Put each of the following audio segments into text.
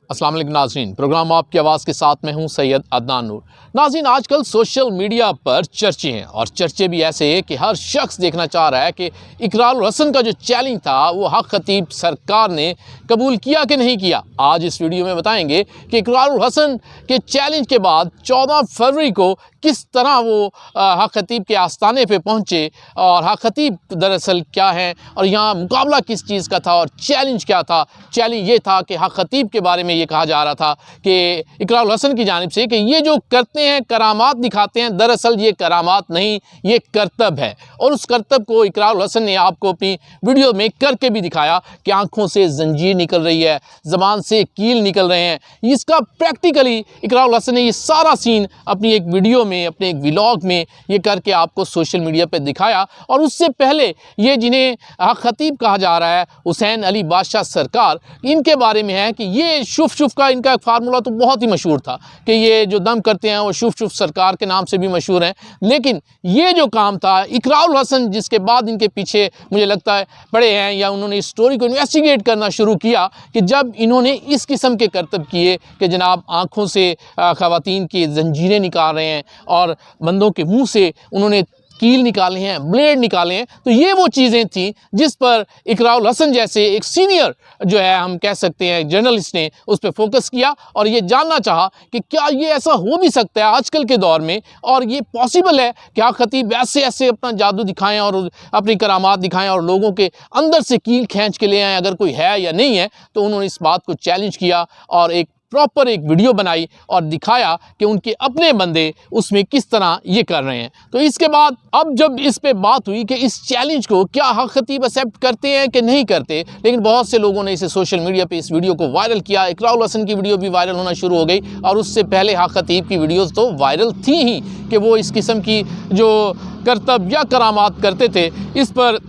अस्सलाम वालेकुम नाज़रीन, प्रोग्राम आपकी आवाज़ के साथ मैं हूं सैयद अदनान नूर। नाज़रीन, आजकल सोशल मीडिया पर चर्चे हैं और चर्चे भी ऐसे हैं कि हर शख्स देखना चाह रहा है कि इकरारुल हसन का जो चैलेंज था वो हक खतीब सरकार ने कबूल किया कि नहीं किया। आज इस वीडियो में बताएंगे कि इकरारुल हसन के चैलेंज के बाद 14 फरवरी को किस तरह वो हक खतीब के आस्थाने पे पहुँचे और हक खतीब दरअसल क्या है और यहाँ मुकाबला किस चीज़ का था और चैलेंज क्या था। चैलेंज ये था कि हक खतीब के बारे में ये कहा जा रहा था कि इकरारुल हसन की जानिब से कि ये जो करते हैं करामात दिखाते हैं, दरअसल ये करामात नहीं, ये करतब है। और उस करतब को इकरारुल हसन ने आपको अपनी वीडियो में करके भी दिखाया कि आंखों से जंजीर निकल रही है, ज़बान से कील निकल रहे हैं। इसका प्रैक्टिकली इकरारुल हसन ने ये सारा सीन अपनी एक वीडियो में, अपने एक व्लॉग में ये करके आपको सोशल मीडिया पर दिखाया। और उससे पहले ये जिन्हें हक खतीब कहा जा रहा है, हुसैन अली बादशाह सरकार, इनके बारे में है कि ये शुफ का इनका एक फार्मूला तो बहुत ही मशहूर था कि ये जो दम करते हैं वो शुफ सरकार के नाम से भी मशहूर हैं। लेकिन ये जो काम था इकरारुल हसन, जिसके बाद इनके पीछे मुझे लगता है पड़े हैं या उन्होंने इस स्टोरी को इन्वेस्टिगेट करना शुरू किया कि जब इन्होंने इस किस्म के करतब किए कि जनाब आँखों से ख़वातीन की जंजीरें निकाल रहे हैं और बंदों के मुँह से उन्होंने कील निकाले हैं, ब्लेड निकाले हैं, तो ये वो चीज़ें थी जिस पर इकरारुल हसन जैसे एक सीनियर जो है, हम कह सकते हैं जर्नलिस्ट ने उस पर फोकस किया और ये जानना चाहा कि क्या ये ऐसा हो भी सकता है आजकल के दौर में और ये पॉसिबल है कि हक खतीब ऐसे ऐसे अपना जादू दिखाएं और अपनी करामात दिखाएं और लोगों के अंदर से कील खींच के ले आएँ, अगर कोई है या नहीं है। तो उन्होंने इस बात को चैलेंज किया और एक प्रॉपर एक वीडियो बनाई और दिखाया कि उनके अपने बंदे उसमें किस तरह ये कर रहे हैं। तो इसके बाद अब जब इस पे बात हुई कि इस चैलेंज को क्या हक खतीब एक्सेप्ट करते हैं कि नहीं करते, लेकिन बहुत से लोगों ने इसे सोशल मीडिया पे इस वीडियो को वायरल किया। इकरारुल हसन की वीडियो भी वायरल होना शुरू हो गई और उससे पहले हक खतीब की वीडियोज़ तो वायरल थी ही कि वो इस किस्म की जो करतब या करामात करते थे, इस पर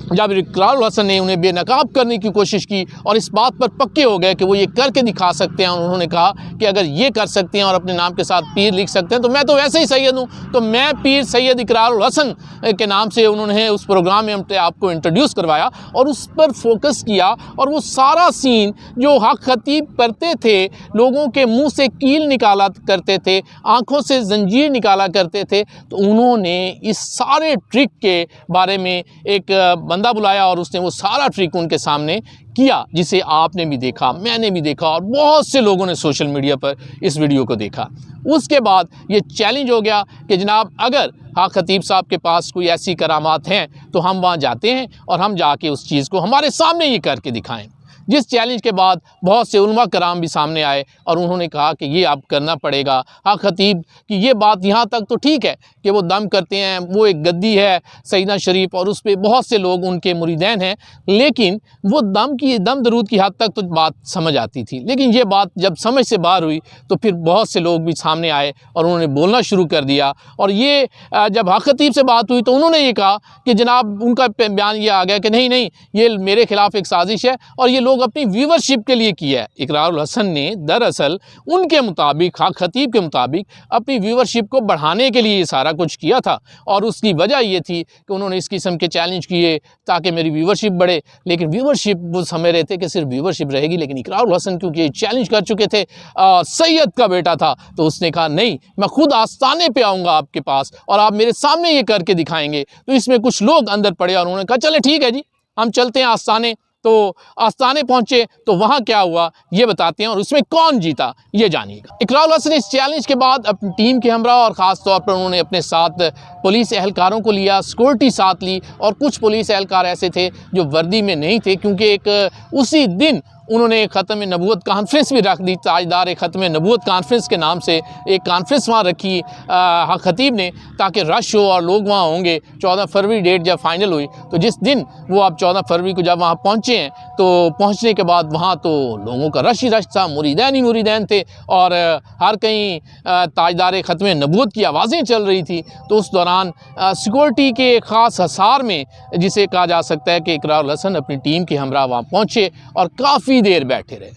जब इकरारुल हसन ने उन्हें बेनकाब करने की कोशिश की और इस बात पर पक्के हो गए कि वो ये करके दिखा सकते हैं। उन्होंने कहा कि अगर ये कर सकते हैं और अपने नाम के साथ पीर लिख सकते हैं तो मैं तो वैसे ही सैयद हूँ, तो मैं पीर सैयद इकरारुल हसन के नाम से उन्होंने उस प्रोग्राम में हमने आपको इंट्रोड्यूस करवाया और उस पर फोकस किया। और वो सारा सीन जो हक खतीब करते थे, लोगों के मुँह से कील निकाला करते थे, आँखों से जंजीर निकाला करते थे, तो उन्होंने इस सारे ट्रिक के बारे में एक बंदा बुलाया और उसने वो सारा ट्रिक उनके सामने किया, जिसे आपने भी देखा, मैंने भी देखा और बहुत से लोगों ने सोशल मीडिया पर इस वीडियो को देखा। उसके बाद ये चैलेंज हो गया कि जनाब अगर हक खतीब साहब के पास कोई ऐसी करामात हैं तो हम वहाँ जाते हैं और हम जाके उस चीज़ को हमारे सामने ये करके दिखाएं। जिस चैलेंज के बाद बहुत से उलमा कराम भी सामने आए और उन्होंने कहा कि ये आप करना पड़ेगा। हक खतीब की ये बात यहाँ तक तो ठीक है कि वो दम करते हैं, वो एक गद्दी है सईदा शरीफ और उस पर बहुत से लोग उनके मुरीदैन हैं, लेकिन वो दम दरूद की हद तक तो बात समझ आती थी। लेकिन ये बात जब समझ से बाहर हुई तो फिर बहुत से लोग भी सामने आए और उन्होंने बोलना शुरू कर दिया। और ये जब हक खतीब से बात हुई तो उन्होंने ये कहा कि जनाब उनका बयान ये आ गया कि नहीं नहीं, ये मेरे ख़िलाफ़ एक साजिश है और ये लोग अपनी व्यूवरशिप के लिए किया है। इकरारुल हसन ने दरअसल उनके मुताबिक, हक खतीब के मुताबिक, अपनी व्यूवरशिप को बढ़ाने के लिए ये सारा कुछ किया था और उसकी वजह ये थी कि उन्होंने इस किस्म के चैलेंज किए ताकि मेरी व्यूवरशिप बढ़े। लेकिन व्यूवरशिप वो समझ रहे थे कि सिर्फ व्यूवरशिप रहेगी, लेकिन इकरारुल हसन क्योंकि ये चैलेंज कर चुके थे, सैयद का बेटा था, तो उसने कहा नहीं, मैं खुद आस्थाने पे आऊँगा आपके पास और आप मेरे सामने ये करके दिखाएंगे। तो इसमें कुछ लोग अंदर पड़े और उन्होंने कहा चले ठीक है जी, हम चलते हैं आस्थाने। तो आस्थाने पहुंचे तो वहां क्या हुआ ये बताते हैं और उसमें कौन जीता ये जानिएगा। इकरारुल हसन इस चैलेंज के बाद अपनी टीम के हमरा और ख़ास तौर पर उन्होंने अपने साथ पुलिस एहलकारों को लिया, सिक्योरिटी साथ ली और कुछ पुलिस एहलकार ऐसे थे जो वर्दी में नहीं थे, क्योंकि एक उसी दिन उन्होंने ख़त्म नबूवत कॉन्फ्रेंस भी रख दी। ताजदार ख़त्म नबूवत कॉन्फ्रेंस के नाम से एक कॉन्फ्रेंस वहाँ रखी हक खतीब ने ताकि रश हो और लोग वहाँ होंगे। 14 फरवरी डेट जब फाइनल हुई तो जिस दिन वो आप 14 फरवरी को जब वहाँ पहुँचे हैं तो पहुँचने के बाद वहाँ तो लोगों का रश ही रश था, मुरीदैन ही मुरीदैन थे और हर कहीं ताजदार ख़त्म नबूवत की आवाज़ें चल रही थी। तो उस दौरान सिक्योरिटी के ख़ास हसार में, जिसे कहा जा सकता है कि इकरारुल हसन अपनी टीम के हमरा वहाँ पहुँचे और काफ़ी देर बैठे रहे।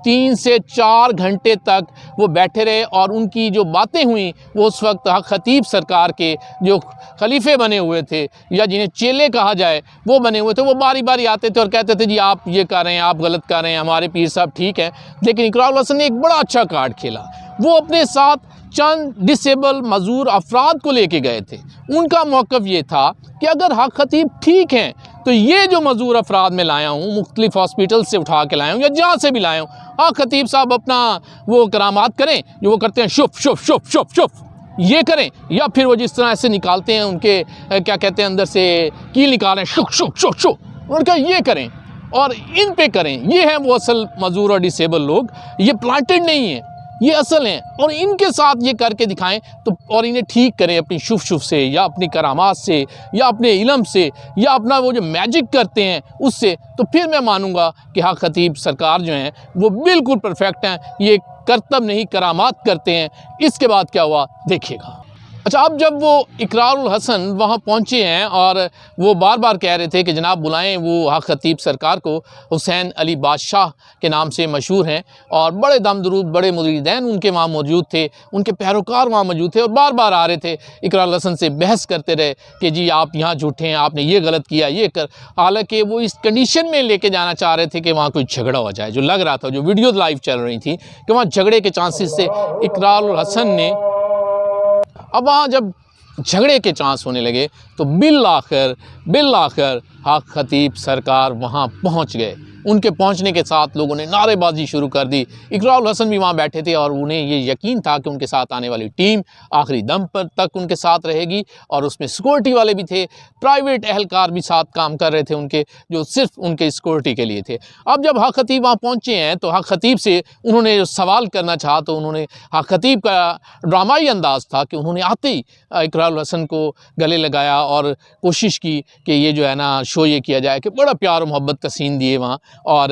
3 से 4 घंटे तक वो बैठे रहे और उनकी जो बातें हुई वो उस वक्त हक खतीब सरकार के जो खलीफे बने हुए थे या जिन्हें चेले कहा जाए वो बने हुए थे, वो बारी बारी आते थे और कहते थे जी आप ये कर रहे हैं, आप गलत कर रहे हैं, हमारे पीर साहब ठीक हैं। लेकिन इकरारुल हसन ने एक बड़ा अच्छा कार्ड खेला। वो अपने साथ चंद डिसेबल मजदूर अफराद को लेके गए थे। उनका मौक़िफ़ ये था कि अगर हक खतीब ठीक हैं तो ये जो मजदूर अफराद मैं लाया हूँ मुख्तलिफ हॉस्पिटल से उठा के लाया हूँ या जहाँ से भी लाया हूँ, हक खतीब साहब अपना वो करामात करें जो वो करते हैं, शुफ शुफ शुफ शुफ शुफ ये करें, या फिर वो जिस तरह ऐसे निकालते हैं उनके क्या कहते हैं अंदर से कील निकाल रहे हैं, शुक शुक शुक शुक, उनका ये करें और इन पे करें। ये हैं वो असल मजदूर और डिसेबल लोग, ये प्लांटेड नहीं है, ये असल हैं और इनके साथ ये करके दिखाएं तो और इन्हें ठीक करें अपनी शुफ शुफ से या अपनी करामात से या अपने इल्म से या अपना वो जो मैजिक करते हैं उससे, तो फिर मैं मानूंगा कि हक खतीब सरकार जो हैं वो बिल्कुल परफेक्ट हैं, ये करतब नहीं करामात करते हैं। इसके बाद क्या हुआ देखिएगा। अच्छा, अब जब वो इकरारुल हसन वहाँ पहुँचे हैं और वो बार बार कह रहे थे कि जनाब बुलाएं वो हक खतीब सरकार को, हुसैन अली बादशाह के नाम से मशहूर हैं और बड़े दम दरूद बड़े मुरीदैन उनके वहाँ मौजूद थे, उनके पैरोकार वहाँ मौजूद थे और बार बार आ रहे थे इकरारुल हसन से बहस करते रहे कि जी आप यहाँ झूठे हैं, आपने ये गलत किया, ये कर। हालांकि वो इस कंडीशन में लेके जाना चाह रहे थे कि वहाँ कोई झगड़ा हो जाए, जो लग रहा था, जो वीडियो लाइव चल रही थी कि वहाँ झगड़े के चांसेस से इकरारुल हसन ने। अब वहाँ जब झगड़े के चांस होने लगे तो बिल आखिर हक खतीब सरकार वहाँ पहुँच गए। उनके पहुंचने के साथ लोगों ने नारेबाजी शुरू कर दी। इकरारुल हसन भी वहाँ बैठे थे और उन्हें ये यकीन था कि उनके साथ आने वाली टीम आखिरी दम पर तक उनके साथ रहेगी और उसमें सिक्योरिटी वाले भी थे, प्राइवेट अहलकार भी साथ काम कर रहे थे उनके, जो सिर्फ उनके सिक्योरिटी के लिए थे। अब जब हक खतीब वहाँ पहुँचे हैं तो हक खतीब से उन्होंने जो सवाल करना चाहा तो उन्होंने, हक खतीब का ड्रामाई अंदाज़ था कि उन्होंने आते ही इकरारुल हसन को गले लगाया और कोशिश की कि ये जो है ना शो ये किया जाए कि बड़ा प्यार और मोहब्बत का सीन दिए वहाँ, और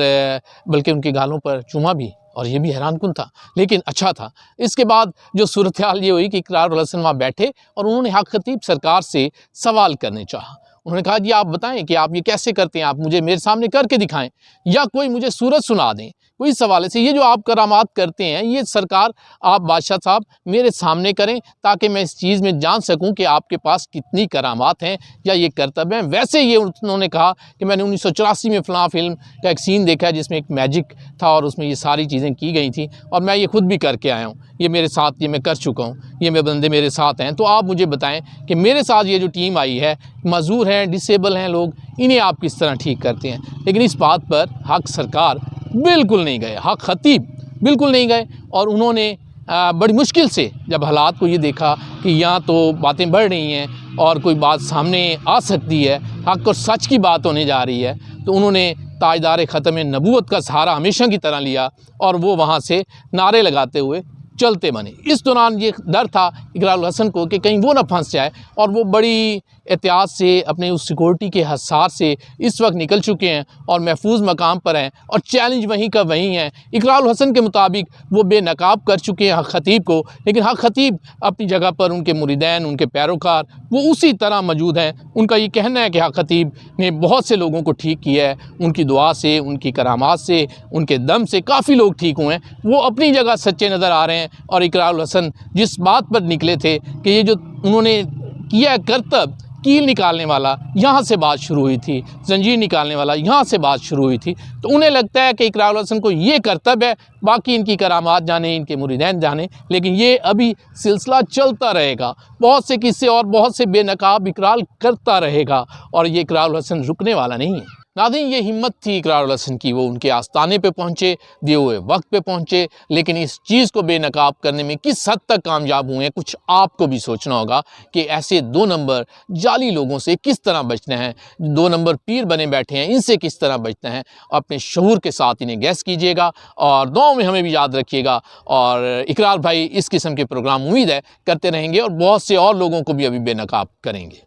बल्कि उनके गालों पर चूमा भी, और ये भी हैरानकुन था लेकिन अच्छा था। इसके बाद जो सूरत हाल ये हुई कि इकरारुल हसन वहाँ बैठे और उन्होंने हक खतीब सरकार से सवाल करने चाहा। उन्होंने कहा जी आप बताएं कि आप ये कैसे करते हैं, आप मुझे मेरे सामने करके दिखाएं या कोई मुझे सूरत सुना दें। कोई इस हवाले से ये जो आप करामात करते हैं ये सरकार आप बादशाह साहब मेरे सामने करें ताकि मैं इस चीज़ में जान सकूं कि आपके पास कितनी करामात हैं या ये करतब हैं। वैसे ये उन्होंने कहा कि मैंने 1984 में फ़लाँ फ़िल्म का एक सीन देखा है जिसमें एक मैजिक था और उसमें ये सारी चीज़ें की गई थी और मैं ये खुद भी करके आया हूँ, ये मेरे साथ, ये मैं कर चुका हूँ, ये मेरे बंदे मेरे साथ हैं। तो आप मुझे बताएं कि मेरे साथ ये जो टीम आई है, मजदूर हैं, डिसेबल हैं लोग, इन्हें आप किस तरह ठीक करते हैं। लेकिन इस बात पर हक सरकार बिल्कुल नहीं गए, हक खतीब बिल्कुल नहीं गए और उन्होंने बड़ी मुश्किल से जब हालात को ये देखा कि यहाँ तो बातें बढ़ रही हैं और कोई बात सामने आ सकती है, हक और सच की बात होने जा रही है, तो उन्होंने ताजदार ख़त्म नबूवत का सहारा हमेशा की तरह लिया और वो वहाँ से नारे लगाते हुए चलते बने। इस दौरान ये डर था इकरारुल हसन को कि कहीं वो ना फंस जाए और वो बड़ी एहतियात से अपने उस सिक्योरिटी के हसार से इस वक्त निकल चुके हैं और महफूज मकाम पर हैं और चैलेंज वहीं का वहीं है। इकरारुल हसन के मुताबिक वो बेनकाब कर चुके हैं हक खतीब को, लेकिन हक खतीब अपनी जगह पर, उनके मुरीदैन, उनके पैरोकार वो उसी तरह मौजूद हैं। उनका ये कहना है कि हक खतीब ने बहुत से लोगों को ठीक किया है, उनकी दुआ से, उनकी करामात से, उनके दम से काफ़ी लोग ठीक हुए हैं। वो अपनी जगह सच्चे नज़र आ रहे हैं और इकरारुल हसन जिस बात पर निकले थे कि ये जो उन्होंने किया करतब, कील निकालने वाला यहाँ से बात शुरू हुई थी, जंजीर निकालने वाला यहाँ से बात शुरू हुई थी, तो उन्हें लगता है कि इकरारुल हसन को ये करतब है, बाकी इनकी करामात जाने, इनके मुरीदैन जाने, लेकिन ये अभी सिलसिला चलता रहेगा। बहुत से किस्से और बहुत से बेनकाब इकरार करता रहेगा और ये इकरारुल हसन रुकने वाला नहीं है। नाज़रीन, ये हिम्मत थी इकरारुल हसन की, वो उनके आस्ताने पे पहुँचे, दिए हुए वक्त पे पहुँचे, लेकिन इस चीज़ को बेनकाब करने में किस हद तक कामयाब हुए हैं, कुछ आपको भी सोचना होगा कि ऐसे 2 नंबर जाली लोगों से किस तरह बचना है, 2 नंबर पीर बने बैठे हैं, इनसे किस तरह बचना है। अपने शऊर के साथ इन्हें गैस कीजिएगा और दुआओं में हमें भी याद रखिएगा। और इकरार भाई इस किस्म के प्रोग्राम उम्मीद है करते रहेंगे और बहुत से और लोगों को भी अभी बेनकाब करेंगे।